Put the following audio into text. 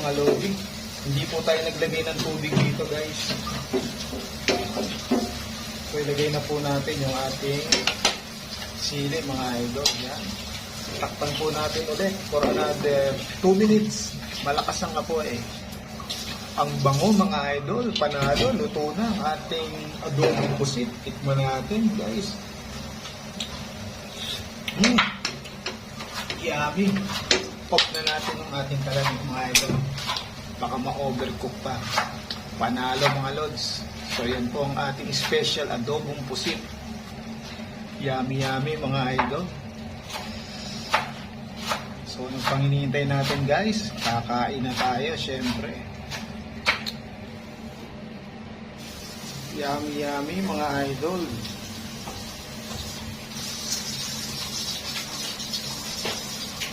mga lodi. Hindi po tayo naglagay ng tubig dito guys. So ilagay na po natin yung ating sili mga idol. Yan. Takpan po natin ulit for another 2 minutes. Malakas ang apoy. Ang bango mga idol. Panalo. Luto na ang ating adobong pusit. Tikman natin guys. Yummy. Pop na natin ang ating kalamig mga idol. Baka ma-overcook pa. Panalo mga lods. So yan po ang ating special adobong pusit. Yummy yummy mga idol. So anong pang hinihintay natin guys? Kakain na tayo syempre. Yummy yummy mga idol.